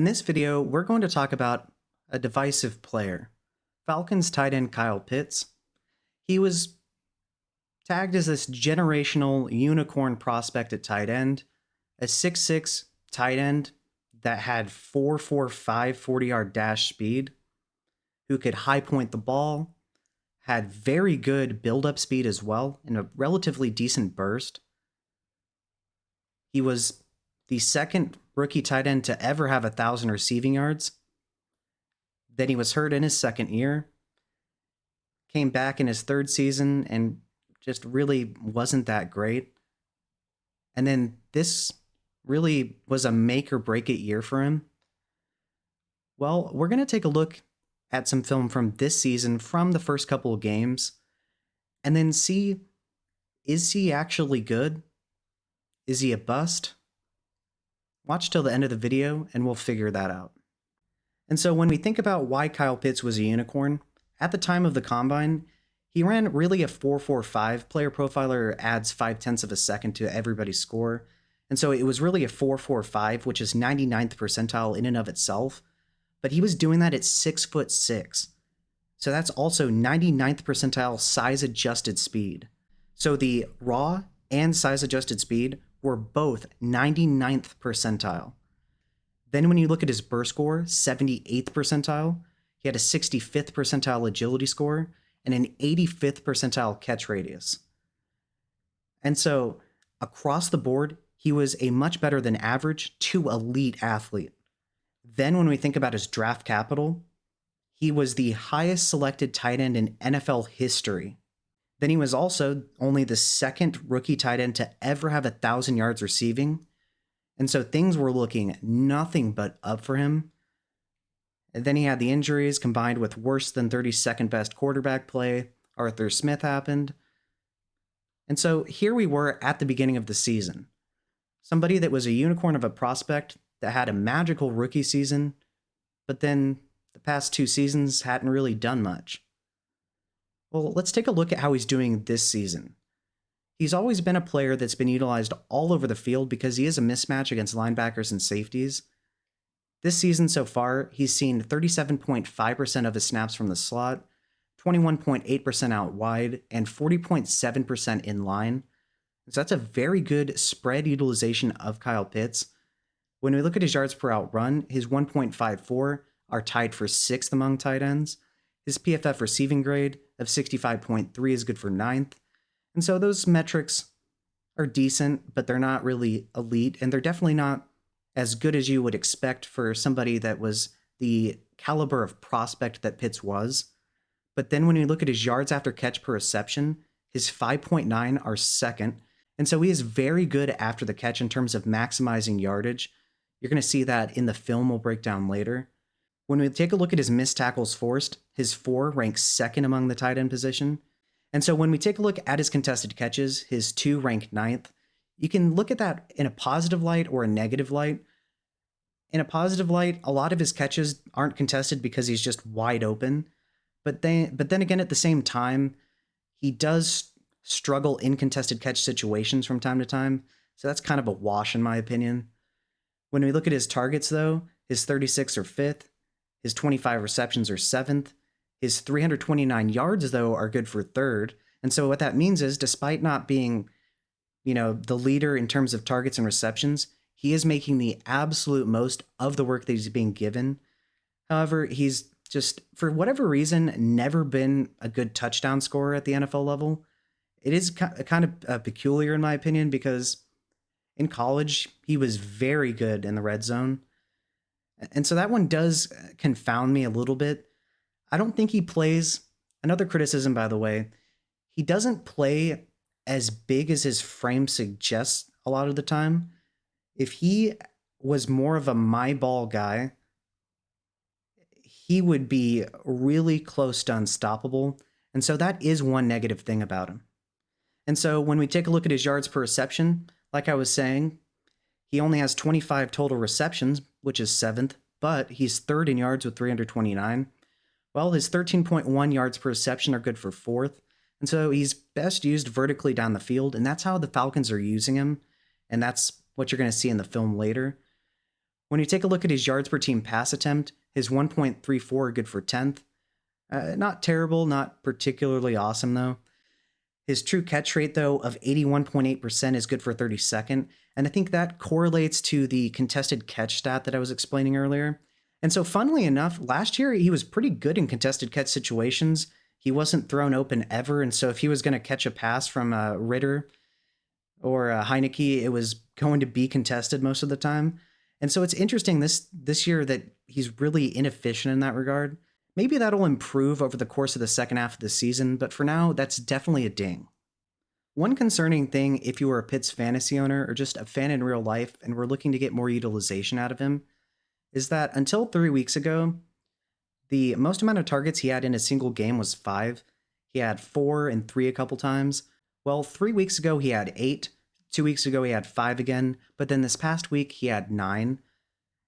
In this video, we're going to talk about a divisive player, Falcons tight end Kyle Pitts. He was tagged as this generational unicorn prospect at tight end, a 6'6 tight end that had 4.45 40-yard dash speed, who could high point the ball, had very good build-up speed as well, and a relatively decent burst. He was the second rookie tight end to ever have 1,000 receiving yards. Then he was hurt in his second year, came back in his third season, and just really wasn't that great. And then this really was a make or break it year for him. Well, we're going to take a look at some film from this season from the first couple of games and then see, is he actually good? Is he a bust? Watch till the end of the video and we'll figure that out. And so when we think about why Kyle Pitts was a unicorn, at the time of the combine, he ran really a 4.45. Player Profiler adds 0.5 of a second to everybody's score. And so it was really a 4.45, which is 99th percentile in and of itself. But he was doing that at 6'6". So that's also 99th percentile size adjusted speed. So the raw and size adjusted speed were both 99th percentile. Then when you look at his burst score, 78th percentile, he had a 65th percentile agility score and an 85th percentile catch radius. And so across the board, he was a much better than average to elite athlete. Then when we think about his draft capital, he was the highest selected tight end in NFL history. Then he was also only the second rookie tight end to ever have 1,000 yards receiving. And so things were looking nothing but up for him. And then he had the injuries combined with worse than 32nd best quarterback play. Arthur Smith happened. And so here we were at the beginning of the season. Somebody that was a unicorn of a prospect that had a magical rookie season, but then the past two seasons hadn't really done much. Well, let's take a look at how he's doing this season. He's always been a player that's been utilized all over the field because he is a mismatch against linebackers and safeties. This season so far, he's seen 37.5% of his snaps from the slot, 21.8% out wide, and 40.7% in line. So that's a very good spread utilization of Kyle Pitts. When we look at his yards per out run, his 1.54 are tied for 6th among tight ends. His PFF receiving grade of 65.3 is good for 9th. And so those metrics are decent, but they're not really elite, and they're definitely not as good as you would expect for somebody that was the caliber of prospect that Pitts was. But then when you look at his yards after catch per reception, his 5.9 are second. And so he is very good after the catch in terms of maximizing yardage. You're going to see that in the film we'll break down later. When we take a look at his missed tackles forced, his 4 ranks second among the tight end position. And so when we take a look at his contested catches, his 2 rank 9th. You can look at that in a positive light or a negative light. In a positive light, a lot of his catches aren't contested because he's just wide open. But then again, at the same time, he does struggle in contested catch situations from time to time. So that's kind of a wash in my opinion. When we look at his targets though, his 36 are 5th, his 25 receptions are 7th, his 329 yards though are good for 3rd. And so what that means is despite not being, the leader in terms of targets and receptions, he is making the absolute most of the work that he's being given. However, he's just, for whatever reason, never been a good touchdown scorer at the NFL level. It is kind of peculiar in my opinion because in college, he was very good in the red zone. And so that one does confound me a little bit. I don't think he plays, another criticism by the way, he doesn't play as big as his frame suggests a lot of the time. If he was more of a my ball guy, he would be really close to unstoppable. And so that is one negative thing about him. And so when we take a look at his yards per reception, like I was saying, he only has 25 total receptions, which is 7th, but he's 3rd in yards with 329. Well, his 13.1 yards per reception are good for 4th. And so he's best used vertically down the field, and that's how the Falcons are using him. And that's what you're going to see in the film later. When you take a look at his yards per team pass attempt, his 1.34 good for 10th. Not terrible, not particularly awesome though. His true catch rate, though, of 81.8% is good for 32nd, and I think that correlates to the contested catch stat that I was explaining earlier. And so, funnily enough, last year he was pretty good in contested catch situations. He wasn't thrown open ever, and so if he was going to catch a pass from Ritter or Heineke, it was going to be contested most of the time. And so it's interesting this year that he's really inefficient in that regard. Maybe that'll improve over the course of the second half of the season, but for now, that's definitely a ding. One concerning thing, if you were a Pitts fantasy owner or just a fan in real life and were looking to get more utilization out of him, is that until 3 weeks ago, the most amount of targets he had in a single game was 5. He had 4 and 3 a couple times. Well, 3 weeks ago, he had 8. 2 weeks ago, he had 5 again, but then this past week, he had 9.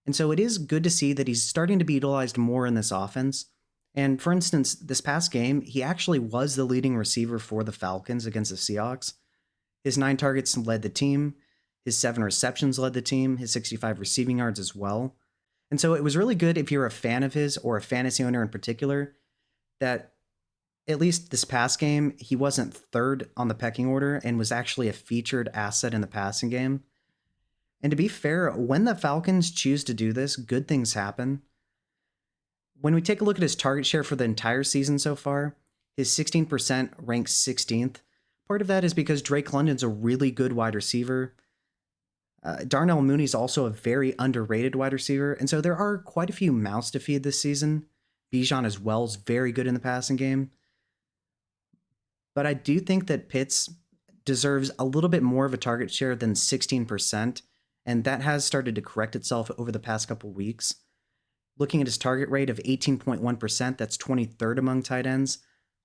And so it is good to see that he's starting to be utilized more in this offense. And for instance, this past game, he actually was the leading receiver for the Falcons against the Seahawks. His 9 targets led the team. His 7 receptions led the team. His 65 receiving yards as well. And so it was really good if you're a fan of his or a fantasy owner in particular, that at least this past game, he wasn't third on the pecking order and was actually a featured asset in the passing game. And to be fair, when the Falcons choose to do this, good things happen. When we take a look at his target share for the entire season so far, his 16% ranks 16th. Part of that is because Drake London's a really good wide receiver. Darnell Mooney's also a very underrated wide receiver, and so there are quite a few mouths to feed this season. Bijan as well is very good in the passing game. But I do think that Pitts deserves a little bit more of a target share than 16%, and that has started to correct itself over the past couple weeks. Looking at his target rate of 18.1%, that's 23rd among tight ends.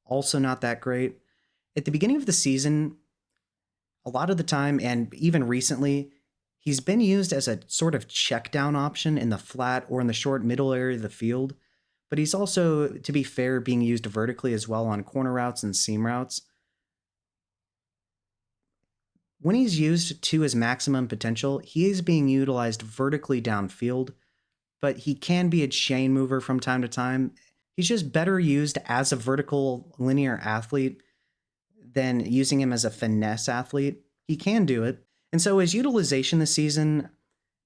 Also not that great. At the beginning of the season, a lot of the time, and even recently, he's been used as a sort of check down option in the flat or in the short middle area of the field. But he's also, to be fair, being used vertically as well on corner routes and seam routes. When he's used to his maximum potential, he is being utilized vertically downfield, but he can be a chain mover from time to time. He's just better used as a vertical linear athlete than using him as a finesse athlete. He can do it. And so his utilization this season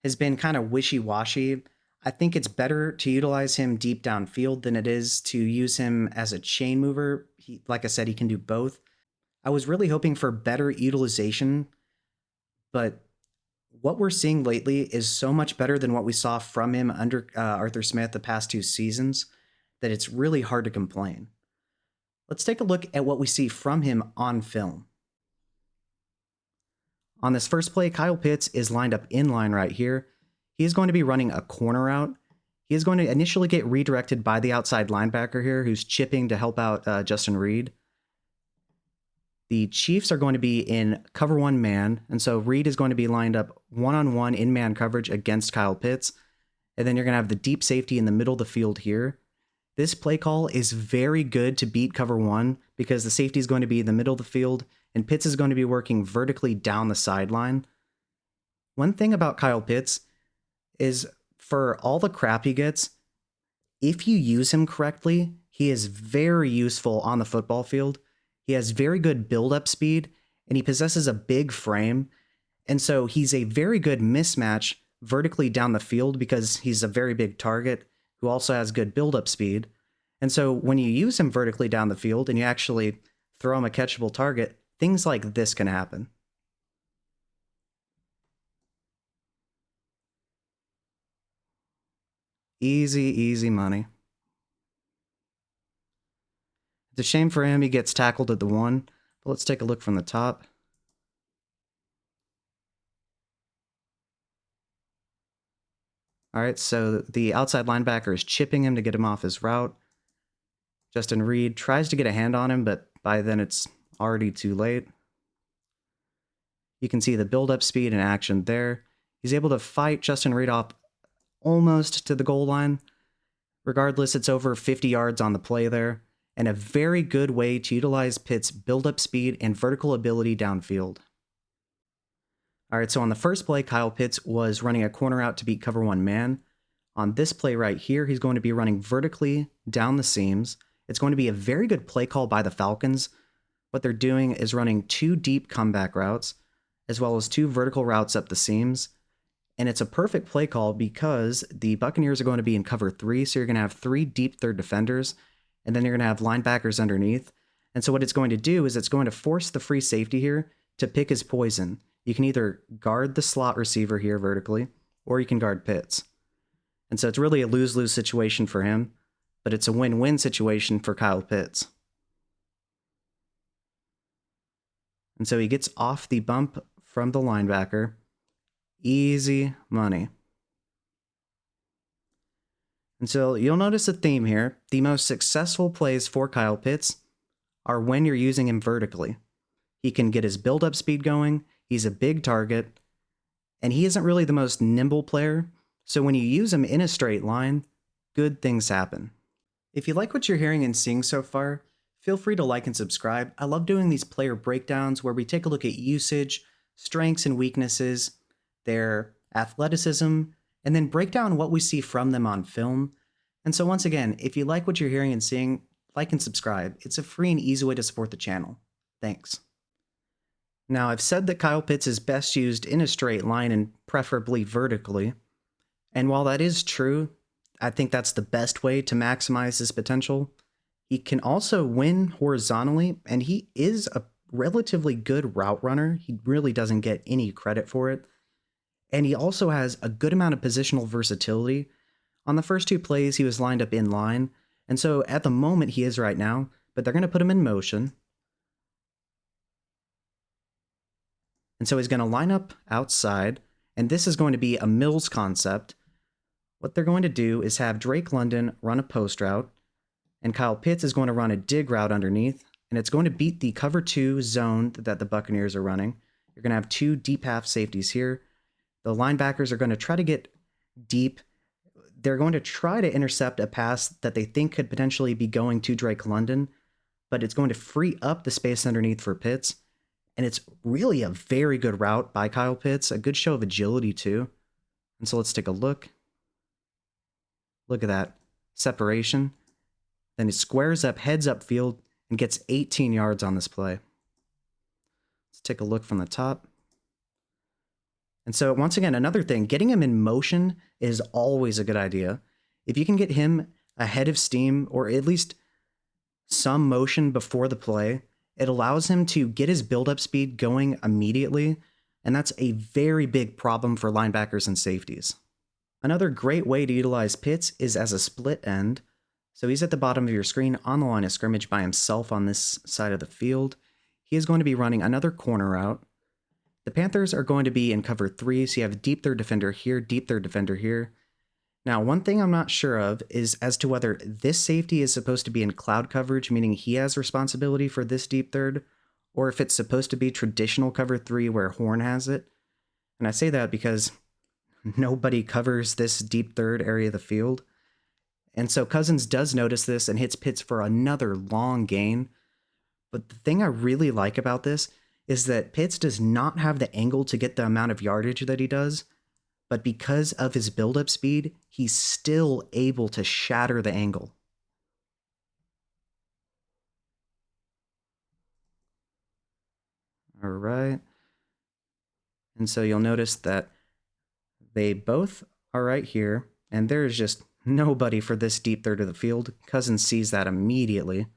has been kind of wishy-washy. I think it's better to utilize him deep downfield than it is to use him as a chain mover. Like I said, he can do both. I was really hoping for better utilization, but what we're seeing lately is so much better than what we saw from him under Arthur Smith the past 2 seasons that it's really hard to complain. Let's take a look at what we see from him on film. On this first play, Kyle Pitts is lined up in line right here. He is going to be running a corner route. He is going to initially get redirected by the outside linebacker here, who's chipping to help out Justin Reed. The Chiefs are going to be in cover 1 man, and so Reed is going to be lined up one-on-one in man coverage against Kyle Pitts, and then you're going to have the deep safety in the middle of the field here. This play call is very good to beat cover 1 because the safety is going to be in the middle of the field, and Pitts is going to be working vertically down the sideline. One thing about Kyle Pitts is for all the crap he gets, if you use him correctly, he is very useful on the football field. He has very good build-up speed, and he possesses a big frame. And so he's a very good mismatch vertically down the field because he's a very big target who also has good build-up speed. And so when you use him vertically down the field and you actually throw him a catchable target, things like this can happen. Easy, easy money. It's a shame for him he gets tackled at the 1, but let's take a look from the top. All right, so the outside linebacker is chipping him to get him off his route. Justin Reed tries to get a hand on him, but by then it's already too late. You can see the build-up speed in action there. He's able to fight Justin Reed off almost to the goal line. Regardless, it's over 50 yards on the play there, and a very good way to utilize Pitt's build-up speed and vertical ability downfield. All right, so on the first play, Kyle Pitts was running a corner out to beat cover one man. On this play right here, he's going to be running vertically down the seams. It's going to be a very good play call by the Falcons. What they're doing is running 2 deep comeback routes, as well as 2 vertical routes up the seams. And it's a perfect play call because the Buccaneers are going to be in cover 3, so you're going to have 3 deep third defenders, and then you're going to have linebackers underneath. And so what it's going to do is it's going to force the free safety here to pick his poison. You can either guard the slot receiver here vertically, or you can guard Pitts. And so it's really a lose-lose situation for him, but it's a win-win situation for Kyle Pitts. And so he gets off the bump from the linebacker. Easy money. And so you'll notice a theme here. The most successful plays for Kyle Pitts are when you're using him vertically. He can get his build-up speed going, he's a big target, and he isn't really the most nimble player, so when you use him in a straight line, good things happen. If you like what you're hearing and seeing so far, feel free to like and subscribe. I love doing these player breakdowns where we take a look at usage, strengths and weaknesses, their athleticism, and then break down what we see from them on film. And so once again, if you like what you're hearing and seeing, like and subscribe. It's a free and easy way to support the channel. Thanks. Now, I've said that Kyle Pitts is best used in a straight line and preferably vertically. And while that is true, I think that's the best way to maximize his potential. He can also win horizontally, and he is a relatively good route runner. He really doesn't get any credit for it. And he also has a good amount of positional versatility. On the first 2 plays, he was lined up in line, and so at the moment he is right now, but they're going to put him in motion. And so he's going to line up outside, and this is going to be a Mills concept. What they're going to do is have Drake London run a post route, and Kyle Pitts is going to run a dig route underneath, and it's going to beat the cover 2 zone that the Buccaneers are running. You're going to have 2 deep half safeties here. The linebackers are going to try to get deep. They're going to try to intercept a pass that they think could potentially be going to Drake London, but it's going to free up the space underneath for Pitts. And it's really a very good route by Kyle Pitts, a good show of agility too. And so let's take a look. Look at that separation. Then he squares up, heads up field, and gets 18 yards on this play. Let's take a look from the top. And so once again, another thing, getting him in motion is always a good idea. If you can get him ahead of steam, or at least some motion before the play, it allows him to get his build-up speed going immediately, and that's a very big problem for linebackers and safeties. Another great way to utilize Pitts is as a split end. So he's at the bottom of your screen on the line of scrimmage by himself on this side of the field. He is going to be running another corner route. The Panthers are going to be in cover 3, so you have deep third defender here, deep third defender here. Now, one thing I'm not sure of is as to whether this safety is supposed to be in cloud coverage, meaning he has responsibility for this deep third, or if it's supposed to be traditional cover 3 where Horn has it. And I say that because nobody covers this deep third area of the field. And so Cousins does notice this and hits Pitts for another long gain. But the thing I really like about this is that Pitts does not have the angle to get the amount of yardage that he does, but because of his build-up speed, he's still able to shatter the angle. All right. And so you'll notice that they both are right here, and there's just nobody for this deep third of the field. Cousins sees that immediately,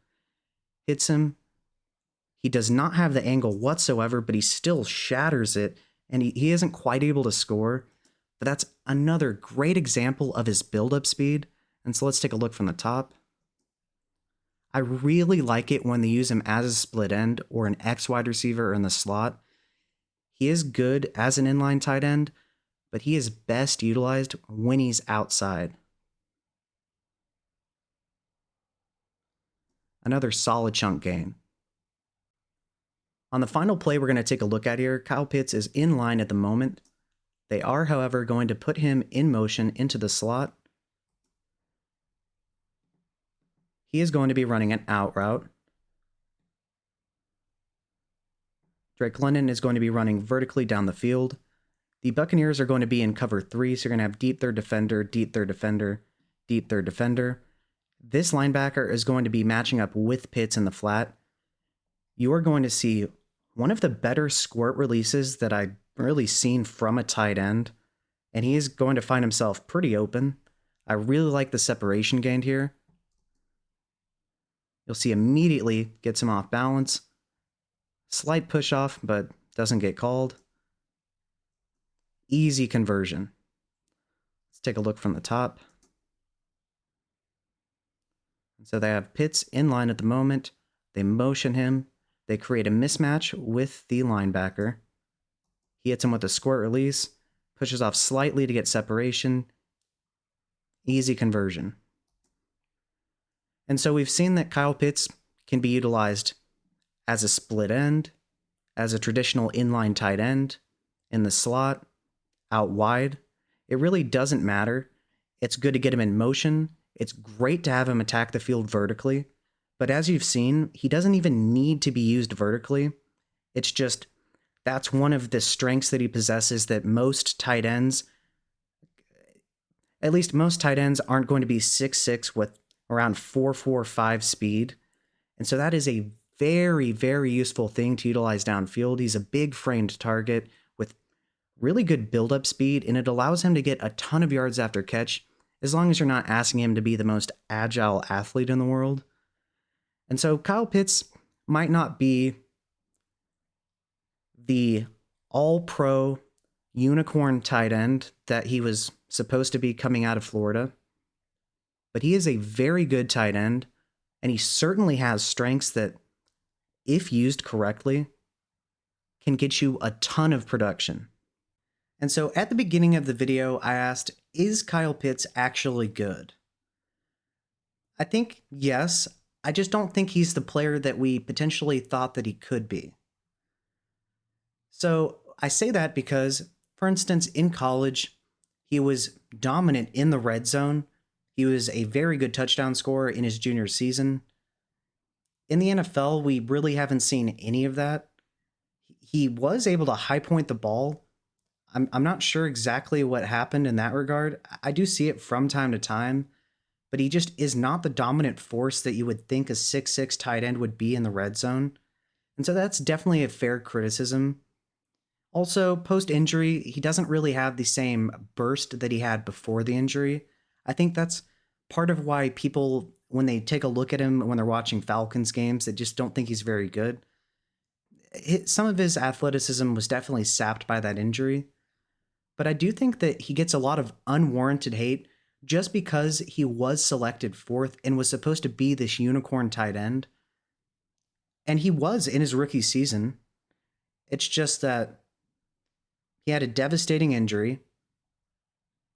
hits him. He does not have the angle whatsoever, but he still shatters it, and he isn't quite able to score. But that's another great example of his build-up speed. And so let's take a look from the top. I really like it when they use him as a split end or an X wide receiver or in the slot. He is good as an inline tight end, but he is best utilized when he's outside. Another solid chunk gain. On the final play we're going to take a look at here, Kyle Pitts is in line at the moment. They are, however, going to put him in motion into the slot. He is going to be running an out route. Drake London is going to be running vertically down the field. The Buccaneers are going to be in cover 3, so you're going to have deep third defender, deep third defender, deep third defender. This linebacker is going to be matching up with Pitts in the flat. You are going to see one of the better squirt releases that I've really seen from a tight end, and he is going to find himself pretty open. I really like the separation gained here. You'll see immediately gets him off balance. Slight push off, but doesn't get called. Easy conversion. Let's take a look from the top. So they have Pitts in line at the moment. They motion him. They create a mismatch with the linebacker. He hits him with a squirt release, pushes off slightly to get separation. Easy conversion. And so we've seen that Kyle Pitts can be utilized as a split end, as a traditional inline tight end, in the slot, out wide. It really doesn't matter. It's good to get him in motion. It's great to have him attack the field vertically. But as you've seen, he doesn't even need to be used vertically. It's just, that's one of the strengths that he possesses that most tight ends, at least most tight ends, aren't going to be 6'6" with around 4.45 speed. And so that is a very, very useful thing to utilize downfield. He's a big framed target with really good build-up speed, and it allows him to get a ton of yards after catch, as long as you're not asking him to be the most agile athlete in the world. And so Kyle Pitts might not be the all-pro unicorn tight end that he was supposed to be coming out of Florida, but he is a very good tight end, and he certainly has strengths that, if used correctly, can get you a ton of production. And so at the beginning of the video, I asked, is Kyle Pitts actually good? I think yes. I just don't think he's the player that we potentially thought that he could be. So I say that because, for instance, in college, he was dominant in the red zone. He was a very good touchdown scorer in his junior season. In the NFL, we really haven't seen any of that. He was able to high point the ball. I'm not sure exactly what happened in that regard. I do see it from time to time, but he just is not the dominant force that you would think a 6'6" tight end would be in the red zone. And so that's definitely a fair criticism. Also, post-injury, he doesn't really have the same burst that he had before the injury. I think that's part of why people, when they take a look at him, when they're watching Falcons games, they just don't think he's very good. Some of his athleticism was definitely sapped by that injury. But I do think that he gets a lot of unwarranted hate just because he was selected fourth and was supposed to be this unicorn tight end. And he was in his rookie season. It's just that he had a devastating injury,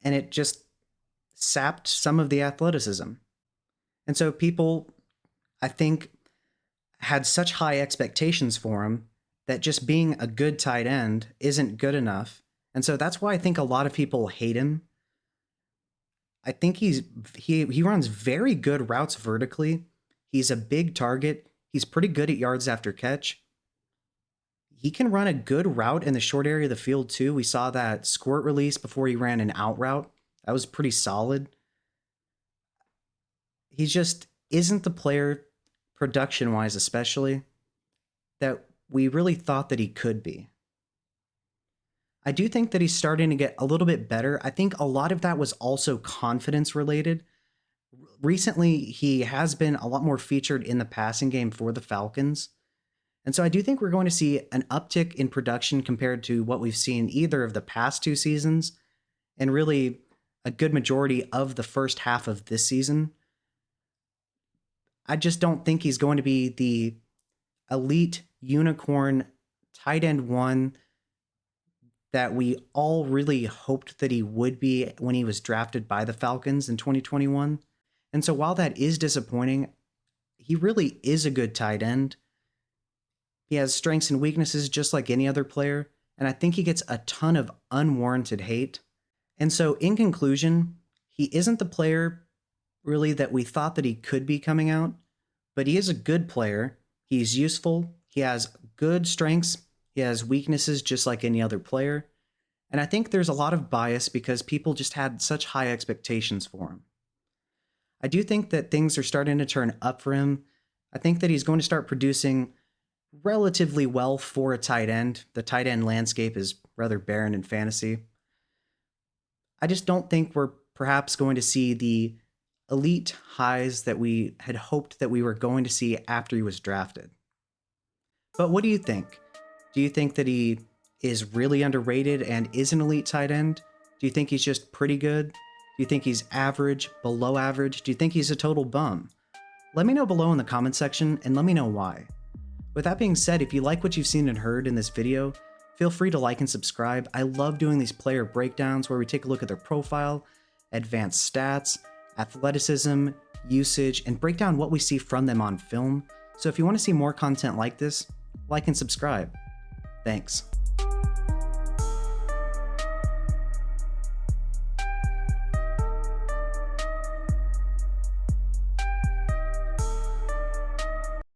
and it just sapped some of the athleticism. And so people, I think, had such high expectations for him that just being a good tight end isn't good enough. And so that's why I think a lot of people hate him. I think he runs very good routes vertically. He's a big target. He's pretty good at yards after catch. He can run a good route in the short area of the field too. We saw that squirt release before he ran an out route. That was pretty solid. He just isn't the player, production-wise especially, that we really thought that he could be. I do think that he's starting to get a little bit better. I think a lot of that was also confidence related. Recently, he has been a lot more featured in the passing game for the Falcons. And so I do think we're going to see an uptick in production compared to what we've seen either of the past two seasons and really a good majority of the first half of this season. I just don't think he's going to be the elite unicorn tight end one that we all really hoped that he would be when he was drafted by the Falcons in 2021. And so while that is disappointing, he really is a good tight end. He has strengths and weaknesses just like any other player, and I think he gets a ton of unwarranted hate. And so in conclusion, he isn't the player really that we thought that he could be coming out, but he is a good player. He's useful. He has good strengths. He has weaknesses just like any other player. And I think there's a lot of bias because people just had such high expectations for him. I do think that things are starting to turn up for him. I think that he's going to start producing relatively well for a tight end. The tight end landscape is rather barren in fantasy. I just don't think we're perhaps going to see the elite highs that we had hoped that we were going to see after he was drafted. But what do you think? Do you think that he is really underrated and is an elite tight end? Do you think he's just pretty good? Do you think he's average, below average? Do you think he's a total bum? Let me know below in the comment section and let me know why. With that being said, if you like what you've seen and heard in this video, feel free to like and subscribe. I love doing these player breakdowns where we take a look at their profile, advanced stats, athleticism, usage, and break down what we see from them on film. So if you want to see more content like this, like and subscribe. Thanks.